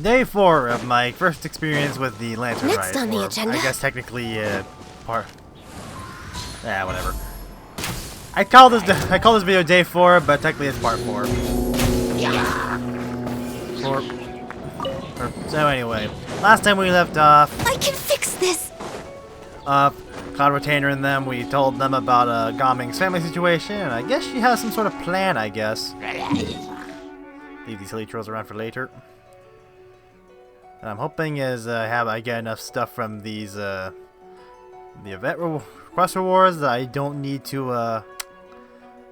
Day 4 of my first experience with the Lantern Rite. Next on the agenda. I guess technically, part. Yeah, whatever. I call this video Day 4, but technically it's part 4. So anyway, last time we left off. I can fix this. Cloud Retainer and them, we told them about Gaming's family situation, and I guess she has some sort of plan. I guess. Leave these silly trolls around for later. And I'm hoping I get enough stuff from these the event quest rewards that I don't need to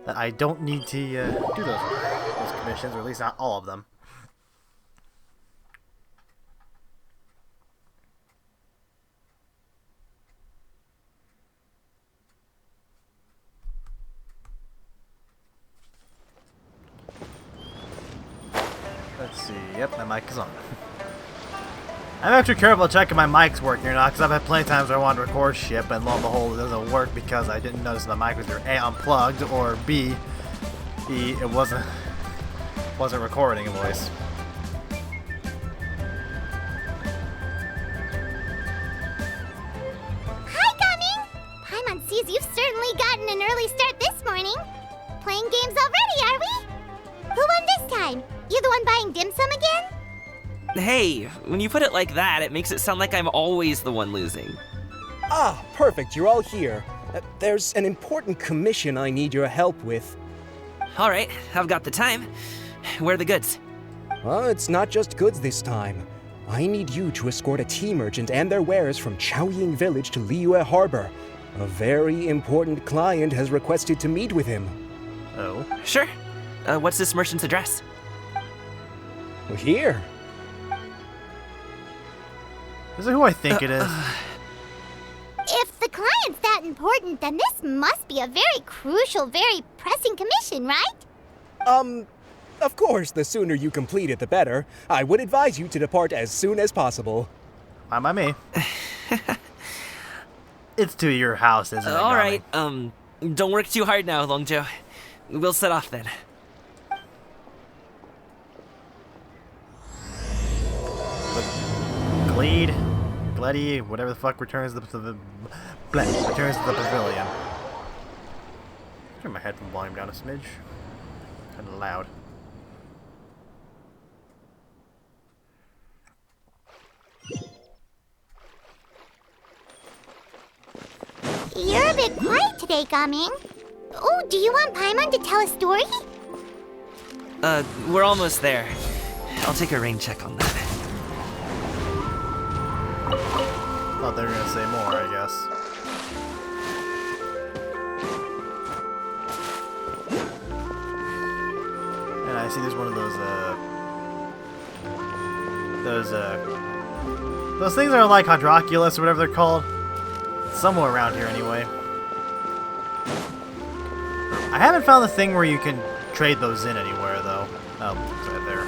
do those commissions, or at least not all of them. Let's see. Yep, my mic is on. I'm actually careful checking my mic's working or not, because I've had plenty of times where I want to record shit, but lo and behold, it doesn't work because I didn't notice the mic was either A, unplugged, or B, it wasn't recording a voice. Hi, Gaming! Paimon sees you've certainly gotten an early start this morning. Playing games already, are we? Who won this time? You the one buying dim sum again? Hey, when you put it like that, it makes it sound like I'm always the one losing. Ah, perfect, you're all here. There's an important commission I need your help with. Alright, I've got the time. Where are the goods? Well, it's not just goods this time. I need you to escort a tea merchant and their wares from Chaoying Village to Liyue Harbor. A very important client has requested to meet with him. Oh. Sure. What's this merchant's address? Here. Is it who I think it is? If the client's that important, then this must be a very crucial, very pressing commission, right? Of course, the sooner you complete it, the better. I would advise you to depart as soon as possible. Fine by me. It's to your house, isn't it? Alright, don't work too hard now, Longjo. We'll set off then. Gledy, whatever the fuck returns to the pavilion. Turn my headphone volume down a smidge. Kind of loud. You're a bit quiet today, Gaming. Oh, do you want Paimon to tell a story? We're almost there. I'll take a rain check on that. Thought they were gonna say more, I guess. And I see there's one of those things that are like Hydroculus or whatever they're called. Somewhere around here, anyway. I haven't found the thing where you can trade those in anywhere, though. Oh, it's right there.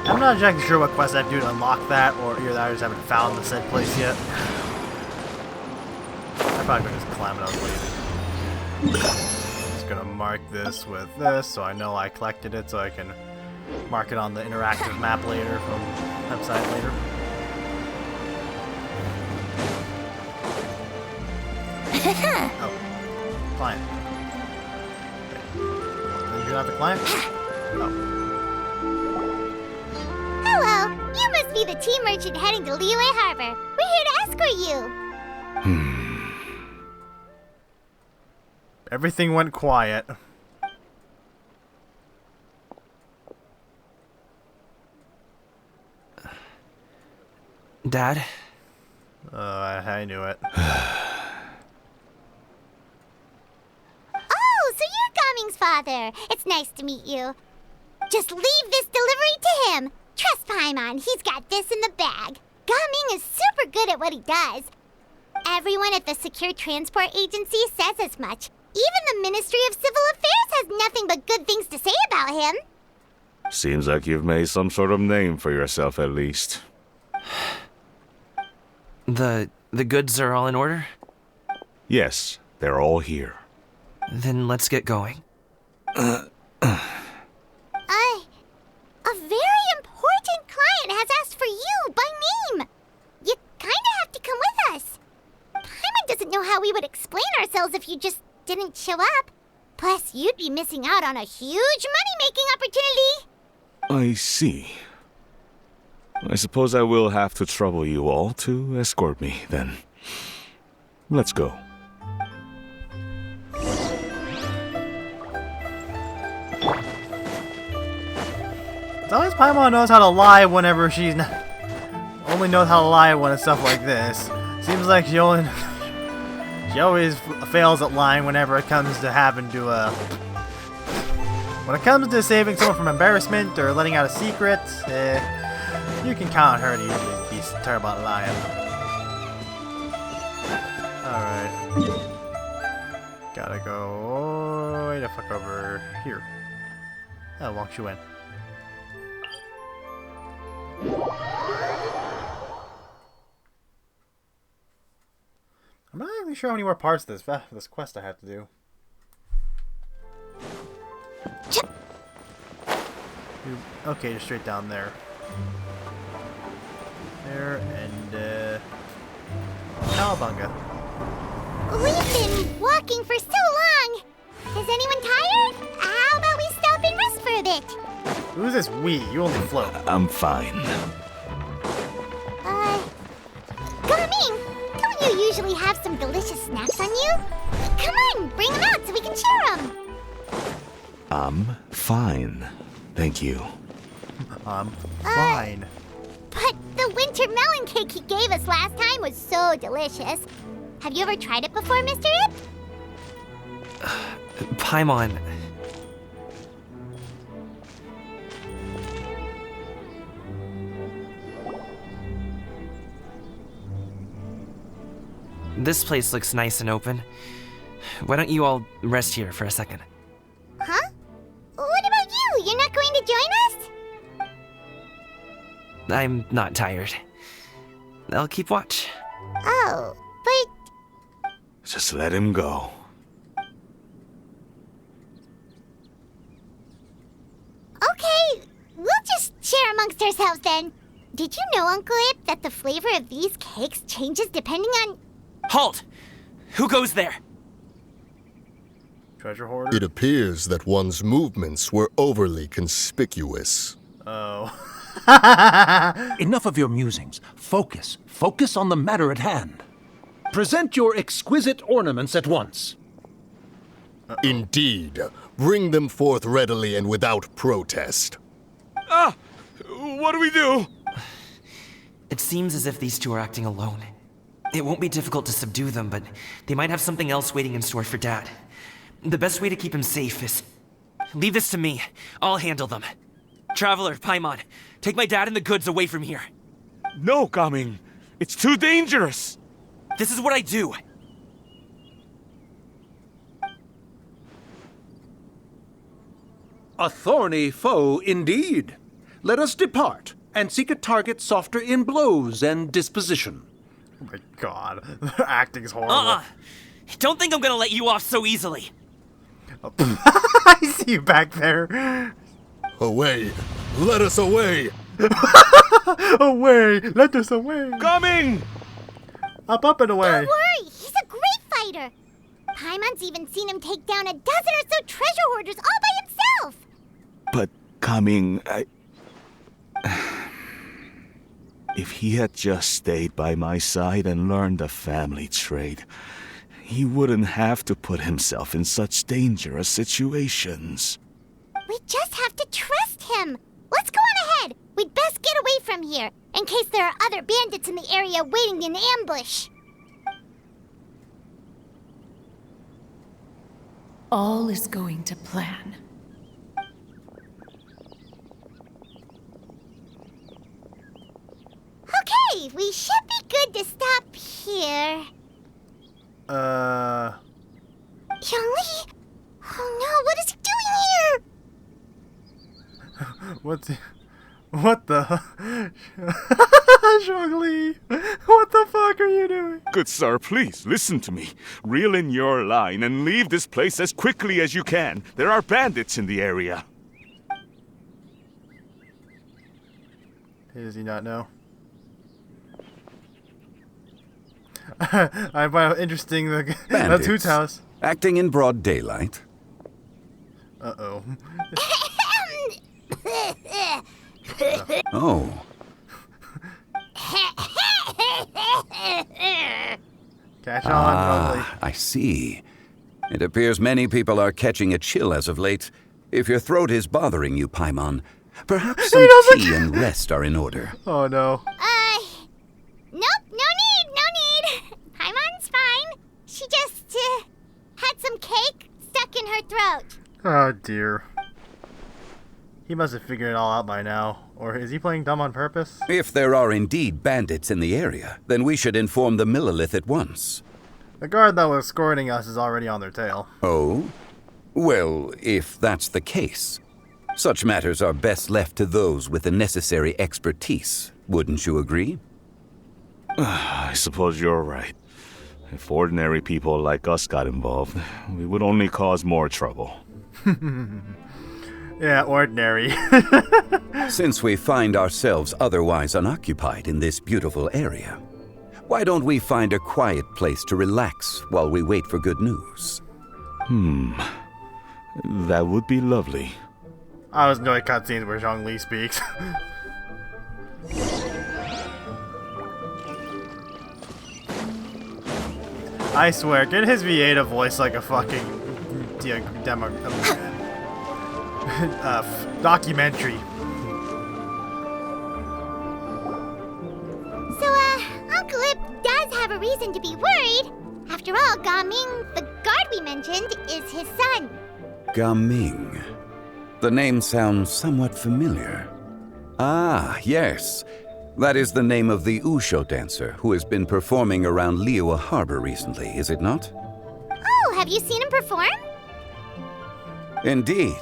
I'm not exactly sure what quest I have to do to unlock that, or either I just haven't found the said place yet. I'm probably gonna just climb it. I was lazy. Just gonna mark this with this, so I know I collected it, so I can mark it on the interactive map later from website later. Oh, client. Okay. Did you not the client? Oh. Hello, you must be the tea merchant heading to Liyue Harbor. We're here to escort you. Everything went quiet. Dad? I knew it. Oh, so you're Gaming's father. It's nice to meet you. Just leave this delivery to him. Trust Paimon, he's got this in the bag. Gaming is super good at what he does. Everyone at the Secure Transport Agency says as much. Even the Ministry of Civil Affairs has nothing but good things to say about him. Seems like you've made some sort of name for yourself, at least. The goods are all in order? Yes, they're all here. Then let's get going. A very important client has asked for you by name. You kinda have to come with us. Paimon doesn't know how we would explain ourselves if you just didn't show up. Plus, you'd be missing out on a huge money-making opportunity. I see. I suppose I will have to trouble you all to escort me, then. Let's go. It's always Paimon knows how to lie whenever she's not... Only knows how to lie when it's stuff like this. Seems like she always fails at lying whenever it comes to having to, when it comes to saving someone from embarrassment or letting out a secret, you can count on her to usually be terrible at lying. Alright. Gotta go way the fuck over here. Oh, Wong Shu-en. I'm not even sure how many more parts of this quest I have to do. Okay, just straight down there. There, and, Cowabunga. We've been walking for so long. Is anyone tired? How about we stop and rest for a bit? Who's this we? You only float. I'm fine. Gaming, don't you usually have some delicious snacks on you? Come on, bring them out so we can share them. I'm fine. Thank you. I'm fine. But the winter melon cake he gave us last time was so delicious. Have you ever tried it before, Mr. Ip? Paimon. This place looks nice and open. Why don't you all rest here for a second? Huh? What about you? You're not going to join us? I'm not tired. I'll keep watch. Oh, but... Just let him go. Okay, we'll just share amongst ourselves then. Did you know, Uncle Ip, that the flavor of these cakes changes depending on... Halt! Who goes there? Treasure hoarder? It appears that one's movements were overly conspicuous. Oh. Enough of your musings. Focus. Focus on the matter at hand. Present your exquisite ornaments at once. Indeed. Bring them forth readily and without protest. What do we do? It seems as if these two are acting alone. It won't be difficult to subdue them, but they might have something else waiting in store for Dad. The best way to keep him safe is... Leave this to me. I'll handle them. Traveler, Paimon, take my dad and the goods away from here. No, Gaming. It's too dangerous. This is what I do. A thorny foe indeed. Let us depart and seek a target softer in blows and disposition. Oh my god. Their acting's horrible. Don't think I'm gonna let you off so easily. I see you back there. Away! Let us away! Away! Let us away! Gaming! Up and away! Don't worry, he's a great fighter. Paimon's even seen him take down a dozen or so treasure hoarders all by himself. But Gaming, if he had just stayed by my side and learned the family trade, he wouldn't have to put himself in such dangerous situations. We just have to trust him. Let's go on ahead. We'd best get away from here, in case there are other bandits in the area waiting in ambush. All is going to plan. Okay, we should be good to stop here. Young-Lee? Oh no, what is he doing here? What the? Zhongli, what the fuck are you doing? Good sir, please listen to me. Reel in your line and leave this place as quickly as you can. There are bandits in the area. Does he not know? I find it interesting the Bandits. Toot's house. Acting in broad daylight. Uh-oh. Oh. Catch on, Zhongli. I see. It appears many people are catching a chill as of late. If your throat is bothering you, Paimon, perhaps some tea and rest are in order. Oh no. Nope, no need. Paimon's fine. She just, had some cake stuck in her throat. Oh dear. He must have figured it all out by now. Or is he playing dumb on purpose? If there are indeed bandits in the area, then we should inform the Millilith at once. The guard that was escorting us is already on their tail. Oh? Well, if that's the case, such matters are best left to those with the necessary expertise. Wouldn't you agree? I suppose you're right. If ordinary people like us got involved, we would only cause more trouble. Yeah, ordinary. Since we find ourselves otherwise unoccupied in this beautiful area, why don't we find a quiet place to relax while we wait for good news? That would be lovely. I always enjoy cutscenes where Zhongli speaks. I swear, get his Vieta voice like a fucking documentary. So, Uncle Ip does have a reason to be worried. After all, Gaming, the guard we mentioned, is his son. Gaming. The name sounds somewhat familiar. Ah, yes. That is the name of the Usho dancer who has been performing around Liyue Harbor recently, is it not? Oh, have you seen him perform? Indeed.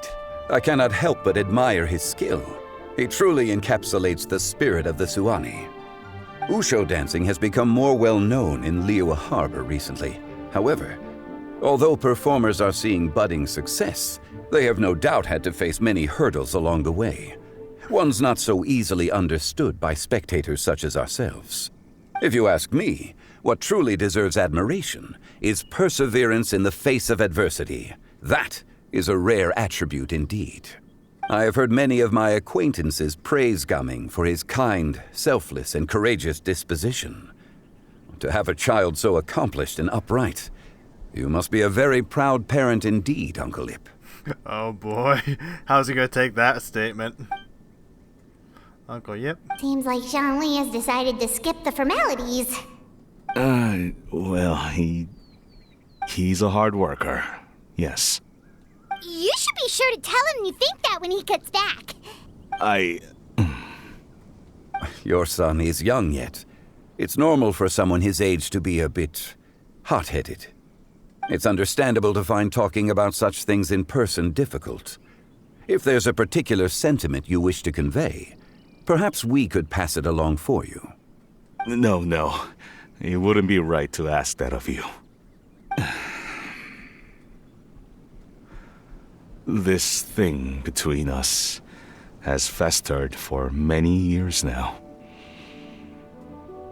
I cannot help but admire his skill. He truly encapsulates the spirit of the Suani. Usho dancing has become more well known in Liyue Harbor recently. However, although performers are seeing budding success, they have no doubt had to face many hurdles along the way. One's not so easily understood by spectators such as ourselves. If you ask me, what truly deserves admiration is perseverance in the face of adversity. That is a rare attribute indeed. I have heard many of my acquaintances praise Gaming for his kind, selfless, and courageous disposition. To have a child so accomplished and upright, you must be a very proud parent indeed, Uncle Ip. Oh boy, how's he gonna take that statement? Uncle Yip? Seems like Zhongli has decided to skip the formalities. Well, he's a hard worker. Yes. You should be sure to tell him you think that when he gets back. Your son is young yet. It's normal for someone his age to be a bit hot-headed. It's understandable to find talking about such things in person difficult. If there's a particular sentiment you wish to convey, perhaps we could pass it along for you. No. It wouldn't be right to ask that of you. This thing between us has festered for many years now.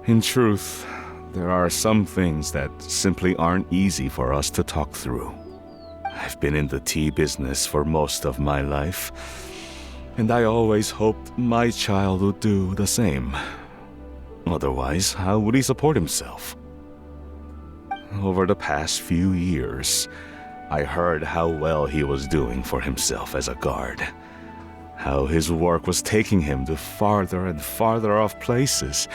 In truth, there are some things that simply aren't easy for us to talk through. I've been in the tea business for most of my life, and I always hoped my child would do the same. Otherwise, how would he support himself? Over the past few years, I heard how well he was doing for himself as a guard. How his work was taking him to farther and farther off places.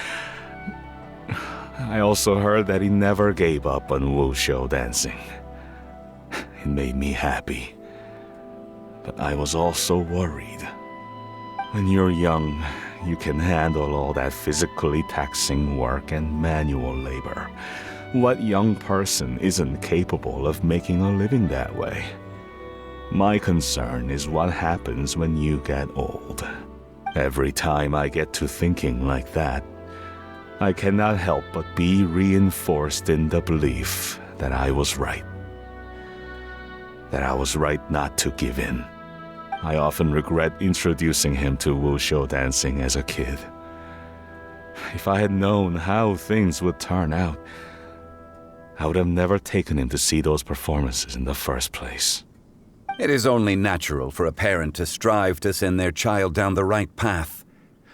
I also heard that he never gave up on wushou dancing. It made me happy. But I was also worried. When you're young, you can handle all that physically taxing work and manual labor. What young person isn't capable of making a living that way? My concern is what happens when you get old. Every time I get to thinking like that, I cannot help but be reinforced in the belief that I was right. That I was right not to give in. I often regret introducing him to wushu dancing as a kid. If I had known how things would turn out, I would have never taken him to see those performances in the first place. It is only natural for a parent to strive to send their child down the right path.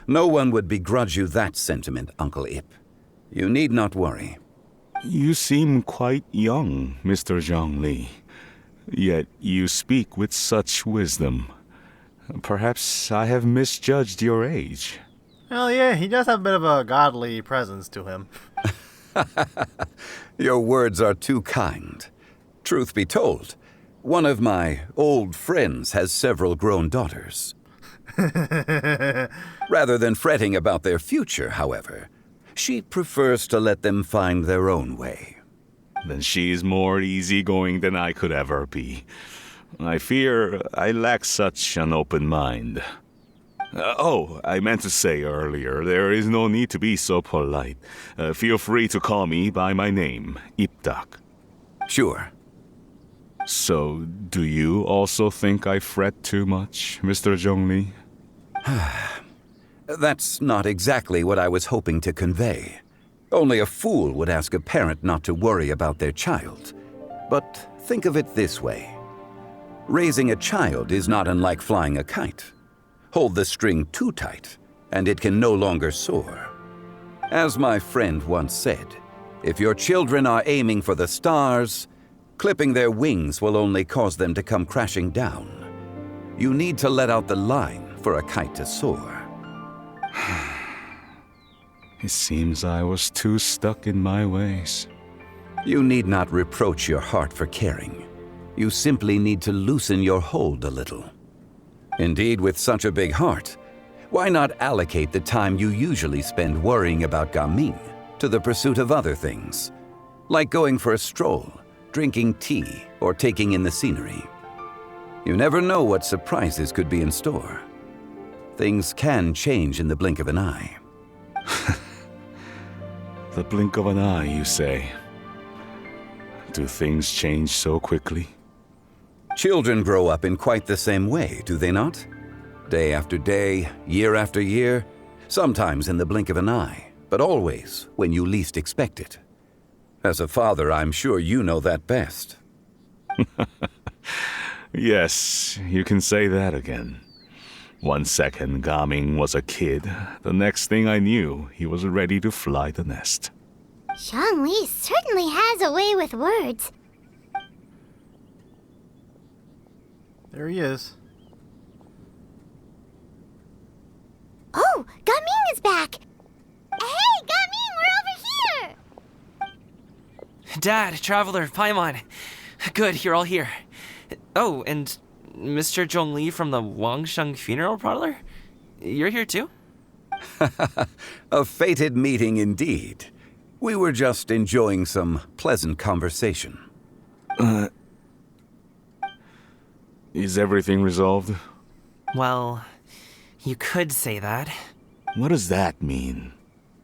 No one would begrudge you that sentiment, Uncle Ip. You need not worry. You seem quite young, Mr. Zhongli. Yet you speak with such wisdom. Perhaps I have misjudged your age. Well, yeah, he does have a bit of a godly presence to him. Your words are too kind. Truth be told, one of my old friends has several grown daughters. Rather than fretting about their future, however, she prefers to let them find their own way. Then she's more easygoing than I could ever be. I fear I lack such an open mind. I meant to say earlier, there is no need to be so polite. Feel free to call me by my name, Ipdak. Sure. So, do you also think I fret too much, Mr. Zhongli? That's not exactly what I was hoping to convey. Only a fool would ask a parent not to worry about their child. But think of it this way. Raising a child is not unlike flying a kite. Hold the string too tight, and it can no longer soar. As my friend once said, if your children are aiming for the stars, clipping their wings will only cause them to come crashing down. You need to let out the line for a kite to soar. It seems I was too stuck in my ways. You need not reproach your heart for caring. You simply need to loosen your hold a little. Indeed, with such a big heart, why not allocate the time you usually spend worrying about Gaming to the pursuit of other things, like going for a stroll, drinking tea, or taking in the scenery? You never know what surprises could be in store. Things can change in the blink of an eye. The blink of an eye, you say? Do things change so quickly? Children grow up in quite the same way, do they not? Day after day, year after year, sometimes in the blink of an eye, but always when you least expect it. As a father, I'm sure you know that best. Yes, you can say that again. 1 second, Gaming was a kid. The next thing I knew, he was ready to fly the nest. Zhongli certainly has a way with words. There he is. Oh, Gaming is back! Hey, Gaming, we're over here! Dad, Traveler, Paimon. Good, you're all here. Oh, and Mr. Zhongli from the Wangsheng Funeral Parlor? You're here too? A fated meeting indeed. We were just enjoying some pleasant conversation. Is everything resolved? Well, you could say that. What does that mean?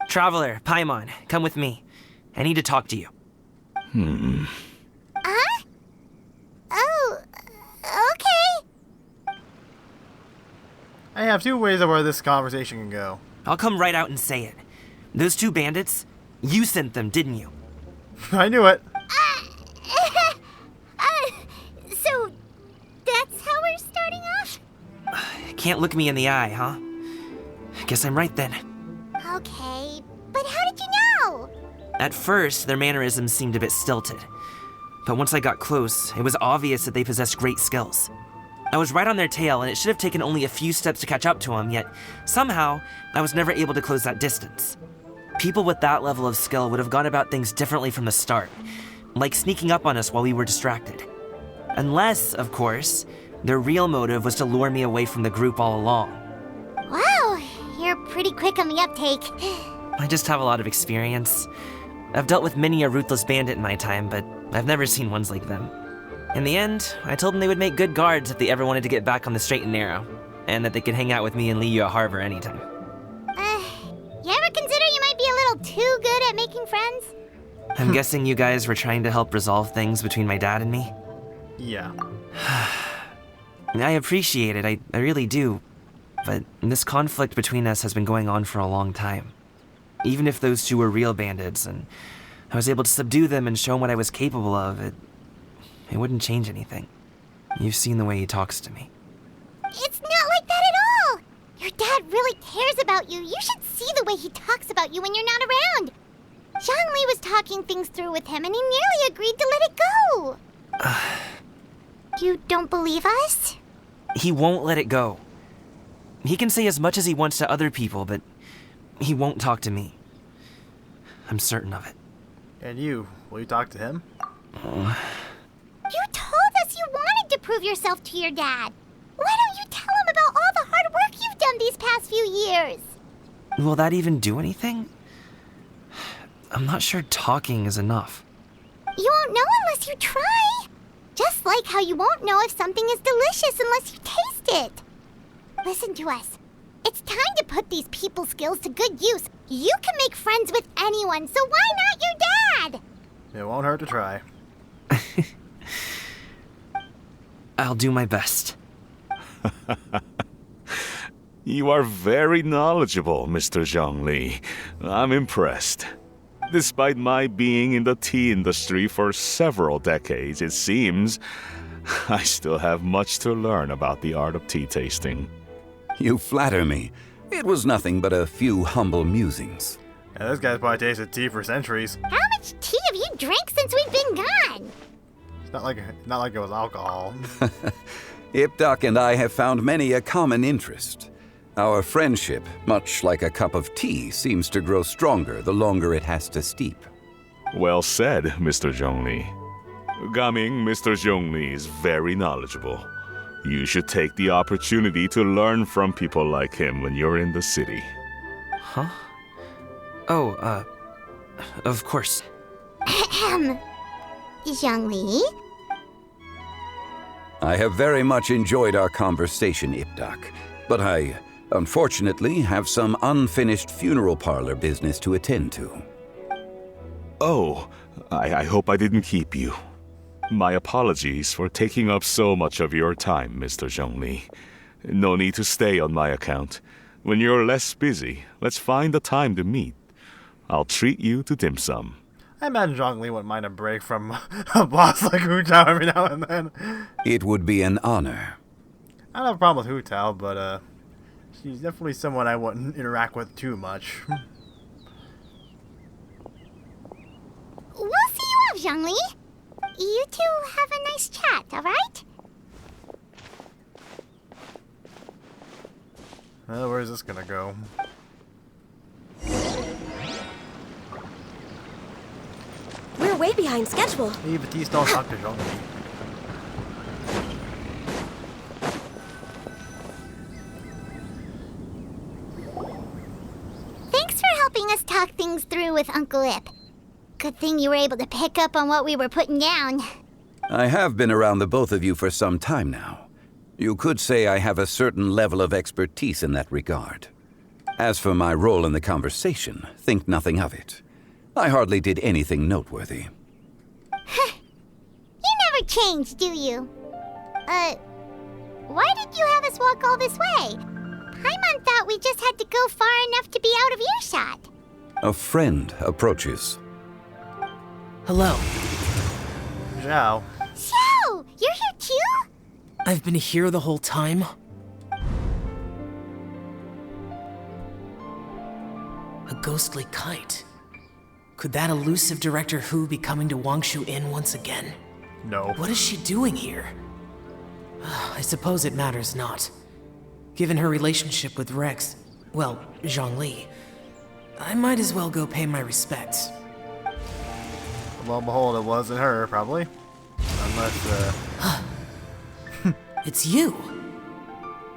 Traveler, Paimon, come with me. I need to talk to you. Huh? Oh, okay. I have two ways of where this conversation can go. I'll come right out and say it. Those two bandits, you sent them, didn't you? I knew it. So that's how we're starting off? Can't look me in the eye, huh? Guess I'm right then. Okay, but how did you know? At first, their mannerisms seemed a bit stilted. But once I got close, it was obvious that they possessed great skills. I was right on their tail, and it should have taken only a few steps to catch up to them, yet somehow, I was never able to close that distance. People with that level of skill would have gone about things differently from the start, like sneaking up on us while we were distracted. Unless, of course, their real motive was to lure me away from the group all along. Wow, you're pretty quick on the uptake. I just have a lot of experience. I've dealt with many a ruthless bandit in my time, but I've never seen ones like them. In the end, I told them they would make good guards if they ever wanted to get back on the straight and narrow, and that they could hang out with me in Liyue Harbor anytime. You ever consider you might be a little friends? I'm guessing you guys were trying to help resolve things between my dad and me? Yeah. I appreciate it, I really do. But this conflict between us has been going on for a long time. Even if those two were real bandits, and I was able to subdue them and show them what I was capable of, it wouldn't change anything. You've seen the way he talks to me. It's not like that at all! Your dad really cares about you. You should see the way he talks about you when you're not around. Zhongli was talking things through with him, and he nearly agreed to let it go. You don't believe us? He won't let it go. He can say as much as he wants to other people, but he won't talk to me. I'm certain of it. And you, will you talk to him? You told us you wanted to prove yourself to your dad. Why don't you tell him about all the hard work you've done these past few years? Will that even do anything? I'm not sure talking is enough. You won't know unless you try. Just like how you won't know if something is delicious unless you taste it. Listen to us. It's time to put these people skills to good use. You can make friends with anyone, so why not your dad? It won't hurt to try. I'll do my best. You are very knowledgeable, Mr. Zhongli. I'm impressed. Despite my being in the tea industry for several decades, it seems I still have much to learn about the art of tea tasting. You flatter me. It was nothing but a few humble musings. Yeah, this guy's probably tasted tea for centuries. How much tea have you drank since we've been gone? It's not like it was alcohol. Ipdak and I have found many a common interest. Our friendship, much like a cup of tea, seems to grow stronger the longer it has to steep. Well said, Mr. Zhongli. Gaming, Mr. Zhongli is very knowledgeable. You should take the opportunity to learn from people like him when you're in the city. Huh? Oh, of course. Zhongli? I have very much enjoyed our conversation, Ipdak, but I, unfortunately, have some unfinished funeral parlor business to attend to. Oh, I hope I didn't keep you. My apologies for taking up so much of your time, Mr. Zhongli. No need to stay on my account. When you're less busy, let's find a time to meet. I'll treat you to dim sum. I imagine Zhongli wouldn't mind a break from a boss like Hu Tao every now and then. It would be an honor. I don't have a problem with Hu Tao, but she's definitely someone I wouldn't interact with too much. We'll see you off, Zhongli. You two have a nice chat, alright? Where's this gonna go? We're way behind schedule. Hey, Batiste, don't talk to Zhongli. Thanks for helping us talk things through with Uncle Ip. Good thing you were able to pick up on what we were putting down. I have been around the both of you for some time now. You could say I have a certain level of expertise in that regard. As for my role in the conversation, think nothing of it. I hardly did anything noteworthy. You never change, do you? Why did you have us walk all this way? Paimon thought we just had to go far enough to be out of earshot. A friend approaches. Hello. Zhao. Xiao, you're here too? I've been here the whole time. A ghostly kite. Could that elusive Director Hu be coming to Wangshu Inn once again? No. What is she doing here? I suppose it matters not. Given her relationship with Rex, well, Zhongli, I might as well go pay my respects. Lo and behold, it wasn't her, probably. Unless, It's you!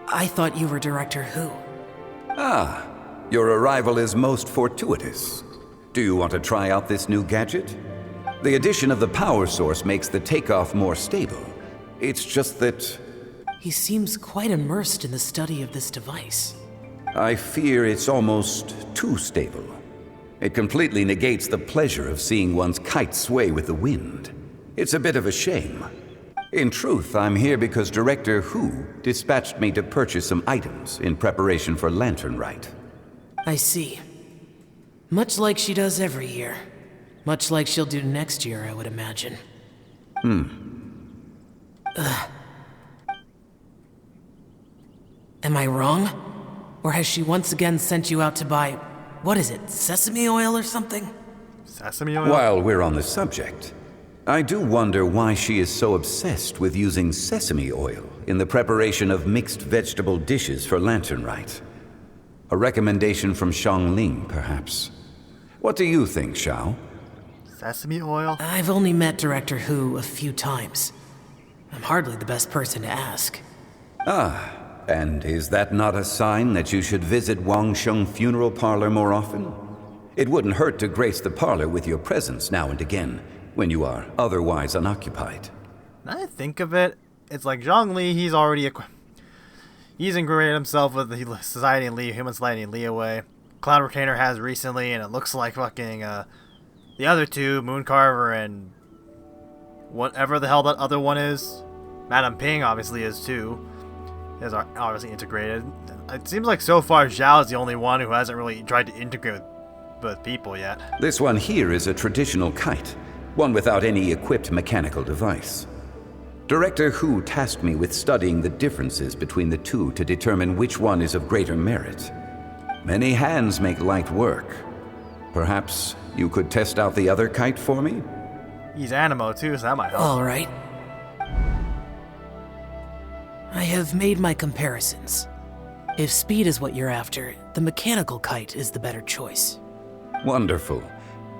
I thought you were Director Hu. Ah, your arrival is most fortuitous. Do you want to try out this new gadget? The addition of the power source makes the takeoff more stable. It's just that... He seems quite immersed in the study of this device. I fear it's almost too stable. It completely negates the pleasure of seeing one's kite sway with the wind. It's a bit of a shame. In truth, I'm here because Director Hu dispatched me to purchase some items in preparation for Lantern Rite. I see. Much like she does every year. Much like she'll do next year, I would imagine. Am I wrong? Or has she once again sent you out to buy, what is it, sesame oil or something? Sesame oil? While we're on the subject, I do wonder why she is so obsessed with using sesame oil in the preparation of mixed vegetable dishes for Lantern Rite. A recommendation from Xiangling, perhaps. What do you think, Xiao? Sesame oil? I've only met Director Hu a few times. I'm hardly the best person to ask. Ah, and is that not a sign that you should visit Wang Sheng Funeral Parlor more often? It wouldn't hurt to grace the parlor with your presence now and again, when you are otherwise unoccupied. Now I think of it, it's like Zhongli, he's already he's integrated himself with the society and human society in Liyue. Cloud Retainer has recently, and it looks like fucking the other two, Mooncarver and whatever the hell that other one is. Madame Ping obviously is too. Is obviously integrated. It seems like so far Zhao is the only one who hasn't really tried to integrate with people yet. This one here is a traditional kite, one without any equipped mechanical device. Director Hu tasked me with studying the differences between the two to determine which one is of greater merit. Many hands make light work. Perhaps you could test out the other kite for me? He's Animo too, so that might help. Alright. I have made my comparisons. If speed is what you're after, the mechanical kite is the better choice. Wonderful.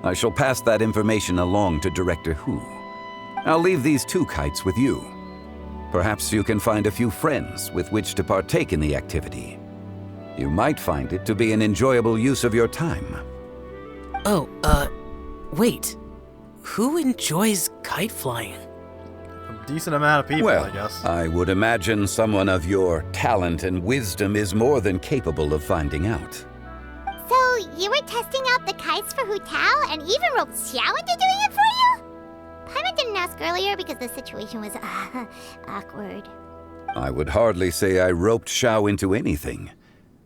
I shall pass that information along to Director Hu. I'll leave these two kites with you. Perhaps you can find a few friends with which to partake in the activity. You might find it to be an enjoyable use of your time. Oh, wait. Who enjoys kite flying? A decent amount of people, Well, I guess. I would imagine someone of your talent and wisdom is more than capable of finding out. So, you were testing out the kites for Hu Tao and even roped Xiao into doing it for you? Paimon didn't ask earlier because the situation was awkward. I would hardly say I roped Xiao into anything.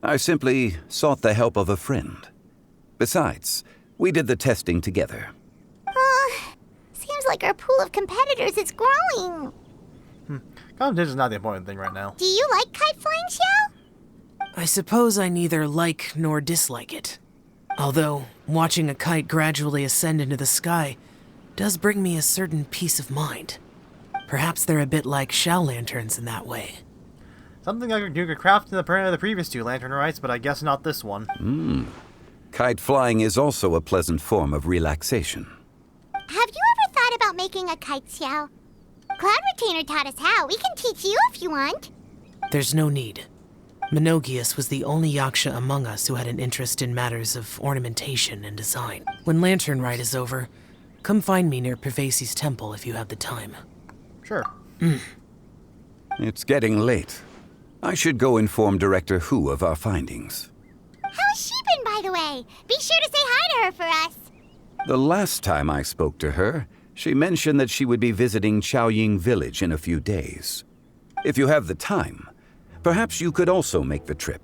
I simply sought the help of a friend. Besides, we did the testing together. Seems like our pool of competitors is growing. Competition's not the important thing right now. Do you like kite flying, Xiao? I suppose I neither like nor dislike it. Although, watching a kite gradually ascend into the sky does bring me a certain peace of mind. Perhaps they're a bit like shell lanterns in that way. Something you could craft in the previous two Lantern Rites, but I guess not this one. Kite flying is also a pleasant form of relaxation. Have you ever thought about making a kite, Xiao? Cloud Retainer taught us how. We can teach you if you want. There's no need. Menogius was the only Yaksha among us who had an interest in matters of ornamentation and design. When Lantern Rite is over, come find me near Pervasi's temple if you have the time. Sure. It's getting late. I should go inform Director Hu of our findings. How's she been, by the way? Be sure to say hi to her for us. The last time I spoke to her, she mentioned that she would be visiting Chaoying Village in a few days. If you have the time, perhaps you could also make the trip.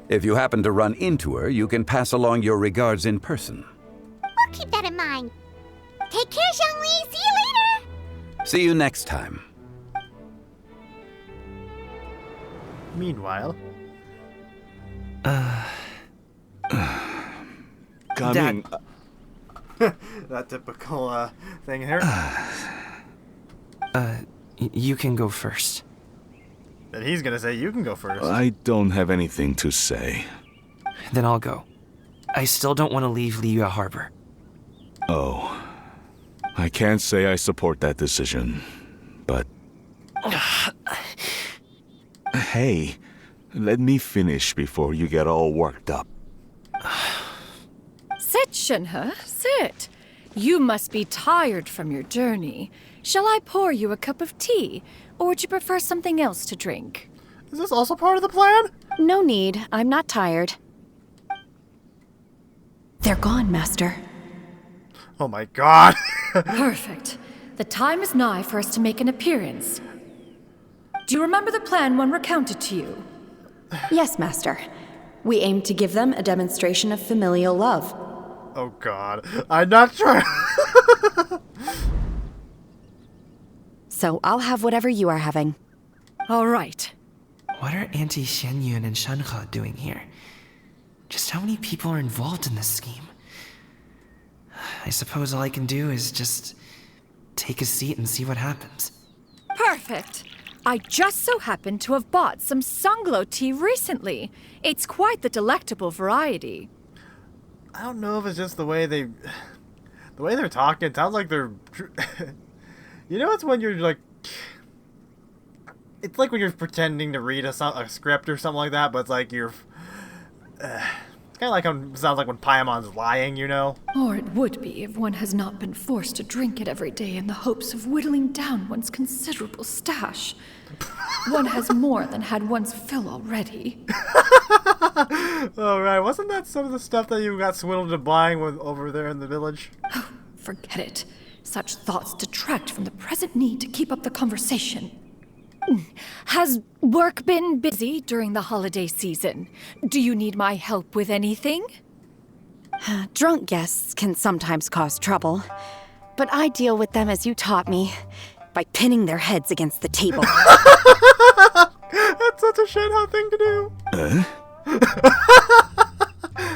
If you happen to run into her, you can pass along your regards in person. We'll keep that in mind. Take care, Zhongli. See you later. See you next time. Meanwhile... Coming. that typical thing here. You can go first. Then he's gonna say you can go first. I don't have anything to say. Then I'll go. I still don't want to leave Liyue Harbor. Oh. I can't say I support that decision, but... Hey, let me finish before you get all worked up. Sit, Shenhe, sit. You must be tired from your journey. Shall I pour you a cup of tea, or would you prefer something else to drink? Is this also part of the plan? No need. I'm not tired. They're gone, Master. Oh my god. Perfect. The time is nigh for us to make an appearance. Do you remember the plan one recounted to you? Yes, Master. We aim to give them a demonstration of familial love. Oh god. I'm not sure. So I'll have whatever you are having. All right. What are Auntie Xianyun and Shanhe doing here? Just how many people are involved in this scheme? I suppose all I can do is just take a seat and see what happens. Perfect. I just so happen to have bought some Sunglow tea recently. It's quite the delectable variety. I don't know if it's just the way they're talking. It sounds like they're... You know, it's when you're like... It's like when you're pretending to read a script or something like that, but it's like you're... It's kind of like sounds like when Paimon's lying, you know? Or it would be if one has not been forced to drink it every day in the hopes of whittling down one's considerable stash. One has more than had one's fill already. Oh, right. Wasn't that some of the stuff that you got swindled into buying over there in the village? Oh, forget it. Such thoughts detract from the present need to keep up the conversation. Has work been busy during the holiday season? Do you need my help with anything? Drunk guests can sometimes cause trouble, but I deal with them as you taught me, by pinning their heads against the table. That's such a Shenhe thing to do.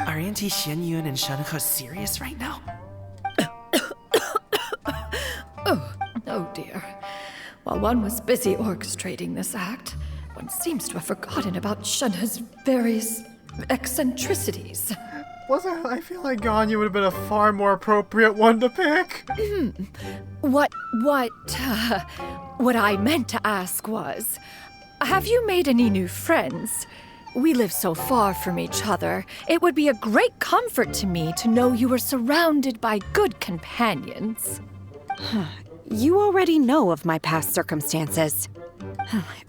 Are Auntie Xianyun and Shanhe serious right now? Oh dear. While one was busy orchestrating this act, one seems to have forgotten about Shenhe's various eccentricities. I feel like Ganyu would have been a far more appropriate one to pick. What I meant to ask was, have you made any new friends? We live so far from each other, it would be a great comfort to me to know you were surrounded by good companions. You already know of my past circumstances.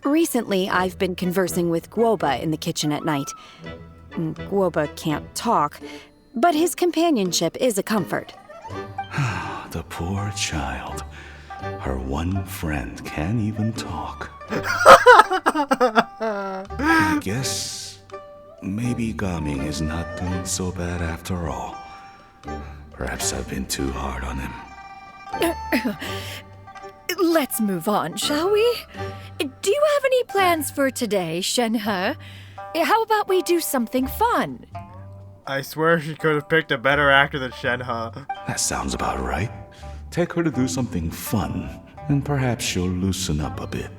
Recently, I've been conversing with Guoba in the kitchen at night. Guoba can't talk, but his companionship is a comfort. The poor child. Her one friend can't even talk. I guess maybe Gaming is not doing so bad after all. Perhaps I've been too hard on him. Let's move on, shall we? Do you have any plans for today, Shenhe? How about we do something fun? I swear she could have picked a better actor than Shenhe. That sounds about right. Take her to do something fun, and perhaps she'll loosen up a bit.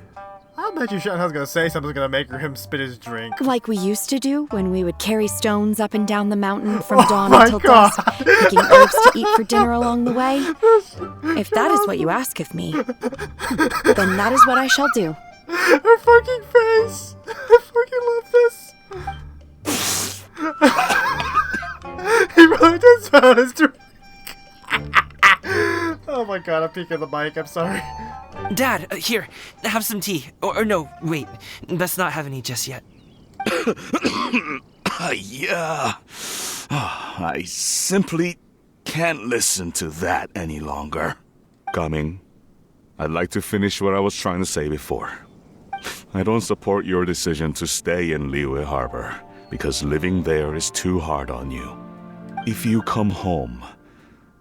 I'll bet you Shenhe's gonna say something's gonna make him spit his drink. Like we used to do when we would carry stones up and down the mountain from dawn until dusk, picking herbs to eat for dinner along the way. If that is what you ask of me, then that is what I shall do. Her fucking face! I fucking love this! He really did spit his drink. Oh my god, I'm peeking the mic, I'm sorry. Dad, here, have some tea. Or no, wait, let's not have any just yet. Yeah. I simply can't listen to that any longer. Gaming, I'd like to finish what I was trying to say before. I don't support your decision to stay in Liyue Harbor, because living there is too hard on you. If you come home,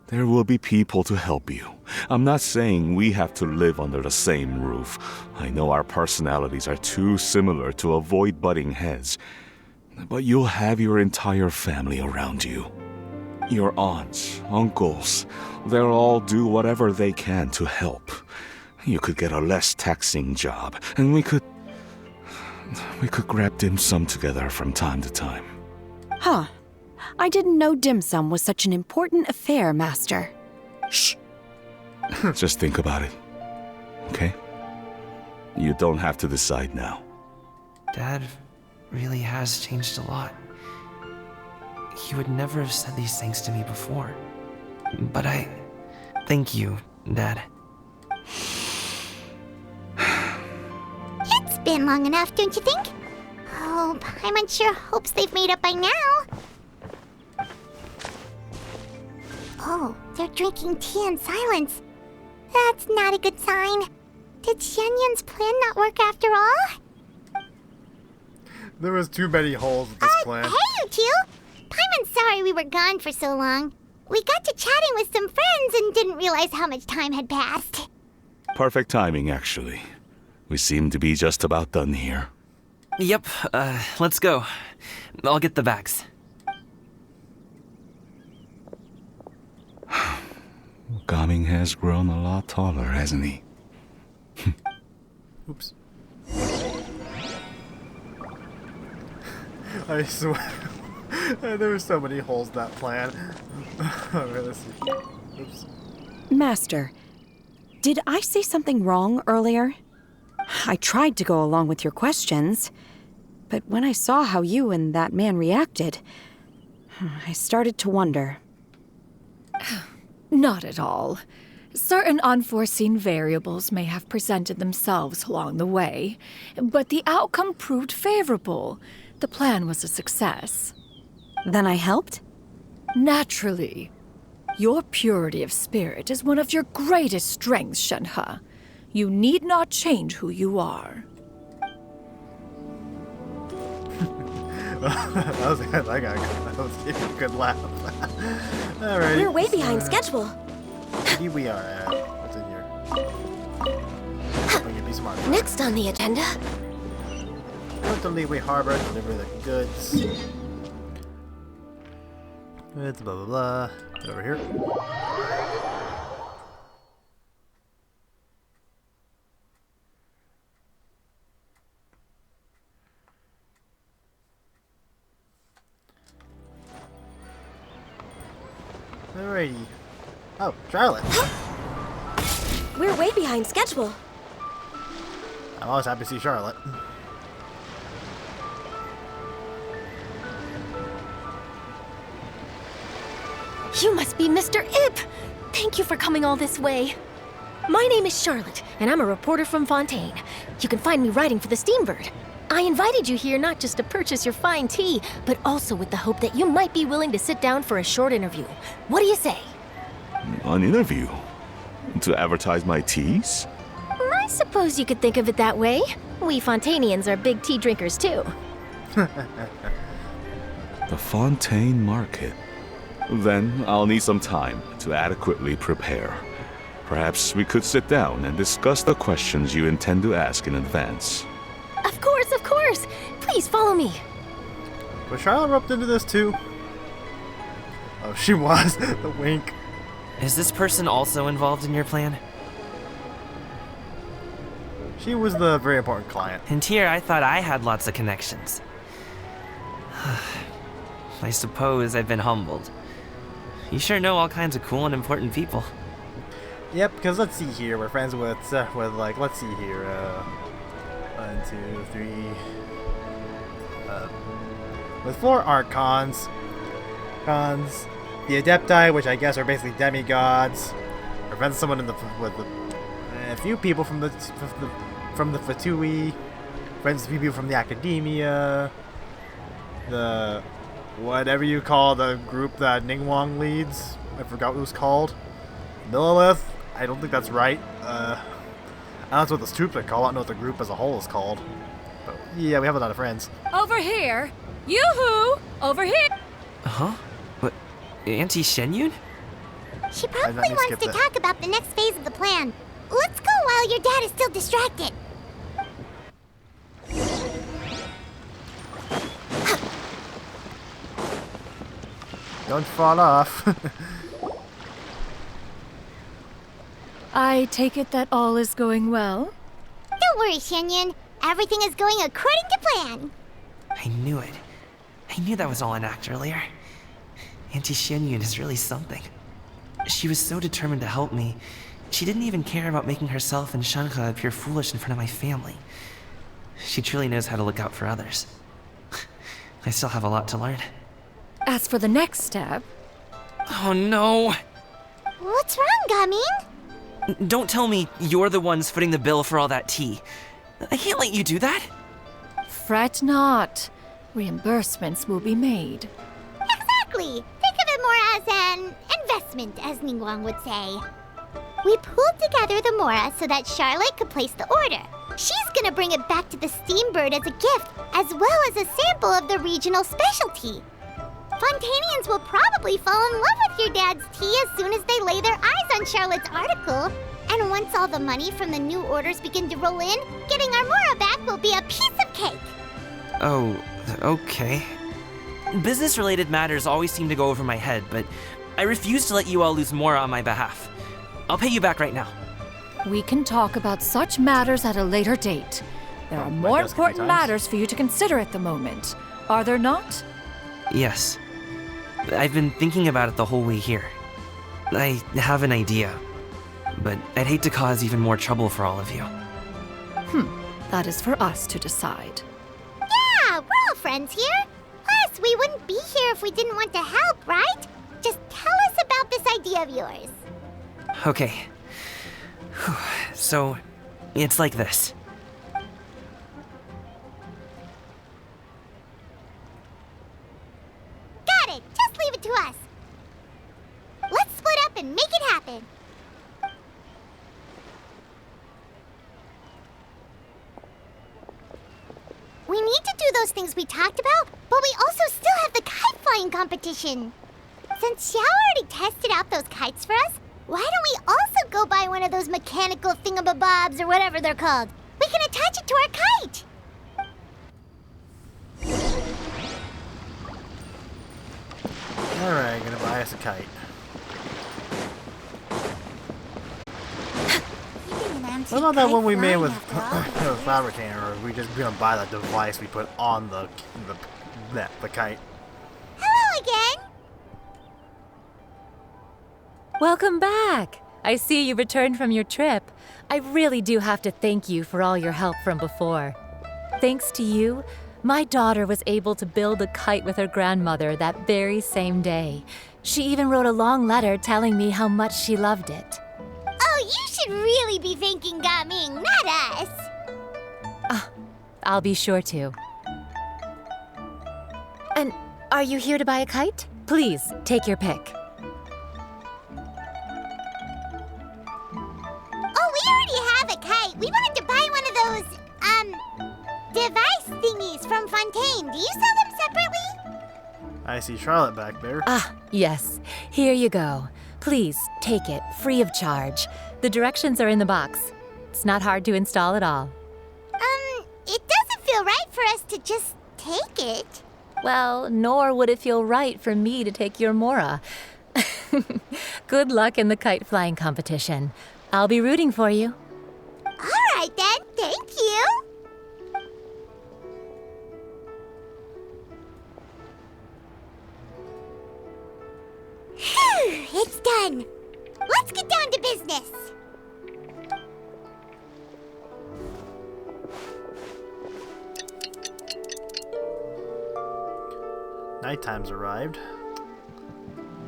there will be people to help you. I'm not saying we have to live under the same roof. I know our personalities are too similar to avoid butting heads. But you'll have your entire family around you. Your aunts, uncles, they'll all do whatever they can to help. You could get a less taxing job, and we could grab dim sum together from time to time. Huh. I didn't know dim sum was such an important affair, Master. Shh. Just think about it, okay? You don't have to decide now. Dad really has changed a lot. He would never have said these things to me before. But thank you, Dad. It's been long enough, don't you think? Oh, Paimon sure hopes they've made up by now. Oh, they're drinking tea in silence. That's not a good sign. Did Xianyun's plan not work after all? There was too many holes with this plan. Hey, you two! Paimon's sorry we were gone for so long. We got to chatting with some friends and didn't realize how much time had passed. Perfect timing, actually. We seem to be just about done here. Yep, let's go. I'll get the bags. Gaming has grown a lot taller, hasn't he? Oops. I swear. There were so many holes in that plan. Alright, let's see. Oops. Master, did I say something wrong earlier? I tried to go along with your questions, but when I saw how you and that man reacted, I started to wonder. Not at all. Certain unforeseen variables may have presented themselves along the way, but the outcome proved favorable. The plan was a success. Then I helped? Naturally. Your purity of spirit is one of your greatest strengths, Shenhe. You need not change who you are. That was good. That was a good laugh. Alright. We're way behind schedule. Here we are at. What's in here? Oh, be smart. Next on the agenda. Go to Liyue Harbor, deliver the goods. It's blah blah blah. Get over here. Alrighty. Oh, Charlotte. We're way behind schedule. I'm always happy to see Charlotte. You must be Mr. Ip! Thank you for coming all this way. My name is Charlotte, and I'm a reporter from Fontaine. You can find me writing for the Steambird. I invited you here not just to purchase your fine tea, but also with the hope that you might be willing to sit down for a short interview. What do you say? An interview? To advertise my teas? I suppose you could think of it that way. We Fontainians are big tea drinkers, too. The Fontaine Market. Then I'll need some time to adequately prepare. Perhaps we could sit down and discuss the questions you intend to ask in advance. Of course, of course! Please follow me. Was Charlotte roped into this too? Oh, she was. The wink. Is this person also involved in your plan? She was the very important client. And here I thought I had lots of connections. I suppose I've been humbled. You sure know all kinds of cool and important people. Yep, because let's see here. We're friends with like, let's see here. 1, 2, 3. With 4 Archons. The Adepti, which I guess are basically demigods. We're friends with someone with a few people from the Fatui. Friends with a few people from the Academia. The whatever you call the group that Ningguang leads. I forgot what it was called. Lilith? I don't think that's right. I don't know what the troops are called. I don't know what the group as a whole is called. But yeah, we have a lot of friends. Over here! Yoo-hoo! Over here! Huh? What? Auntie Shenyun? She probably wants to talk about the next phase of the plan. Let's go while your dad is still distracted. Don't fall off. I take it that all is going well? Don't worry, Shenyun. Everything is going according to plan. I knew it. I knew that was all an act earlier. Auntie Shenyun is really something. She was so determined to help me. She didn't even care about making herself and Shenhe appear foolish in front of my family. She truly knows how to look out for others. I still have a lot to learn. As for the next step... Oh no! What's wrong, Gaming? Don't tell me you're the ones footing the bill for all that tea. I can't let you do that. Fret not. Reimbursements will be made. Exactly! Think of the Mora as an investment, as Ningguang would say. We pooled together the Mora so that Charlotte could place the order. She's gonna bring it back to the Steambird as a gift, as well as a sample of the regional specialty. Fontanians will probably fall in love with your dad's tea as soon as they lay their eyes on Charlotte's article. And once all the money from the new orders begin to roll in, getting our Mora back will be a piece of cake. Oh, okay. Business-related matters always seem to go over my head, but I refuse to let you all lose Mora on my behalf. I'll pay you back right now. We can talk about such matters at a later date. There are more important matters for you to consider at the moment, are there not? Yes. I've been thinking about it the whole way here. I have an idea, but I'd hate to cause even more trouble for all of you. That is for us to decide. Yeah, we're all friends here. Plus, we wouldn't be here if we didn't want to help, right? Just tell us about this idea of yours. Okay. So, it's like this. Got it! Just leave it to us. Let's split up and make it happen. We need to do those things we talked about, but we also still have the kite flying competition. Since Xiao already tested out those kites for us, why don't we also go buy one of those mechanical thingamabobs or whatever they're called? We can attach it to our kite. Alright, gonna buy us a kite. What about that one we made with Cloud Retainer, or are we just gonna buy the device we put on the kite? Hello again! Welcome back! I see you returned from your trip. I really do have to thank you for all your help from before. Thanks to you, my daughter was able to build a kite with her grandmother that very same day. She even wrote a long letter telling me how much she loved it. Oh, you should really be thanking Gaming, not us! I'll be sure to. And are you here to buy a kite? Please, take your pick. Oh, we already have a kite. We wanted to buy one of those, device thingies from Fontaine. Do you sell them separately? I see Charlotte back there. Yes. Here you go. Please, take it, free of charge. The directions are in the box. It's not hard to install at all. It doesn't feel right for us to just take it. Well, nor would it feel right for me to take your Mora. Good luck in the kite flying competition. I'll be rooting for you. All right then, thank you. Phew, it's done. Let's get down to business. Nighttime's arrived.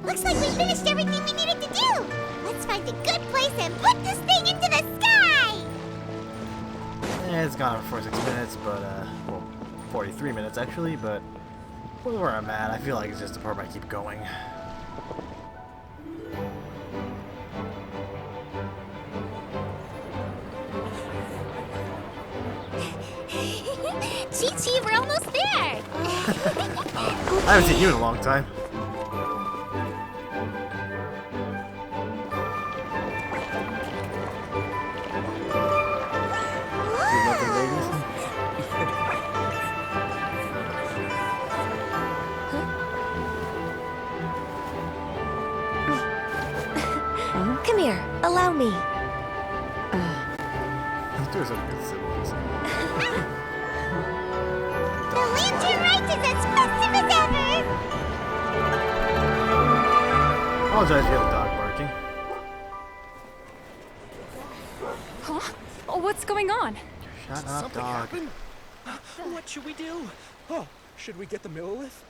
Looks like we finished everything we needed to do. Let's find a good place and put this thing into the sky. It's gone for 46 minutes, but, well, 43 minutes actually, but where I'm at, I feel like it's just the part where I keep going. Chi-Chi, we're almost there. I haven't seen you in a long time. You lovely ladies. Come here, allow me. Let's do some good siblings. The Lantern Rite is as festive as ever. Apologize for the dog barking. Huh? What's going on? Shut up, dog. What should we do? Oh, should we get the Millilith?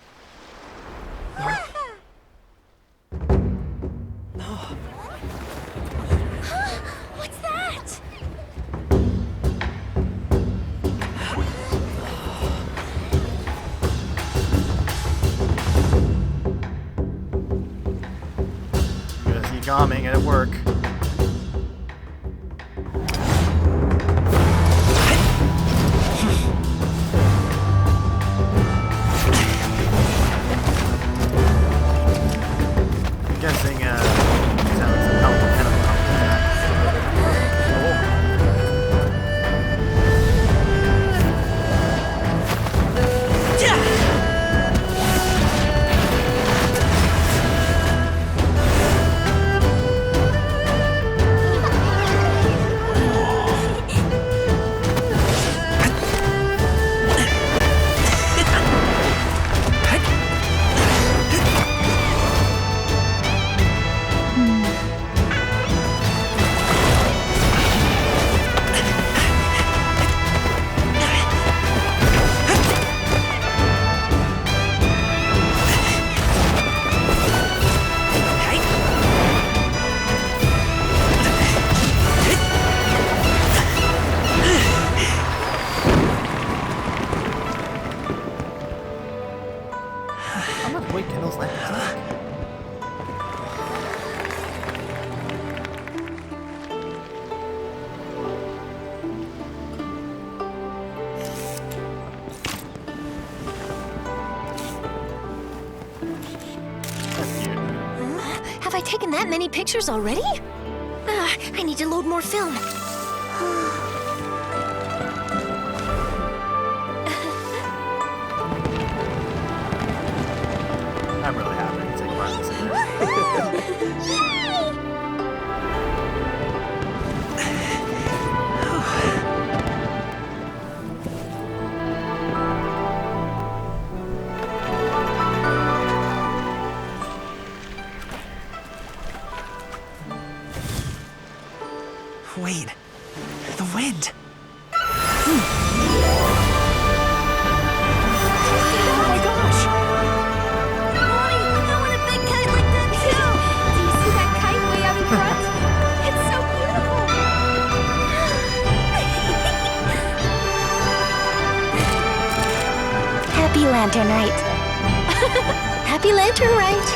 What's that? Gaming at work. I'm guessing, he's having some help with that. How much weight can those lanterns take? Have I taken that many pictures already? I need to load more film. I'm really happy to take part in this event. Wait. The wind. Oh my gosh! Mommy, I want a big kite like that too! Do you see that kite way out in front? It's so beautiful! Happy Lantern Rite. Happy Lantern Rite.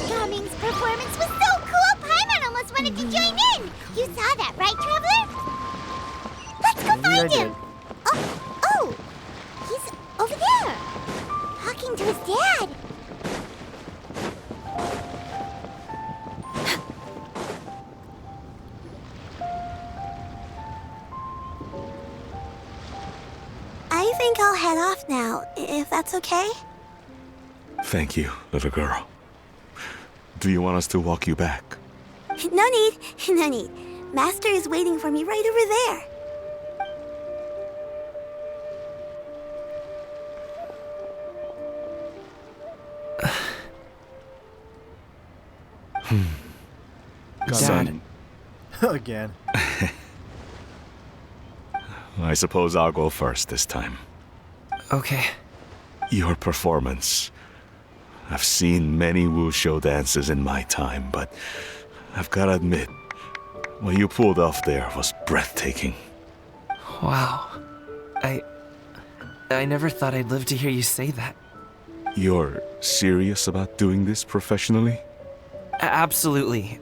Gaming's performance was so cool, Paimon almost wanted to join in. You saw that, right, Traveler? Let's go Maybe I find him. did. Oh, he's over there, talking to his dad. I think I'll head off now, if that's okay. Thank you, little girl. Do you want us to walk you back? No need, no need. Master is waiting for me right over there. Son, Again. I suppose I'll go first this time. Okay. Your performance. I've seen many wuxia dances in my time, but I've gotta admit, what you pulled off there was breathtaking. Wow. I never thought I'd live to hear you say that. You're serious about doing this professionally? Absolutely.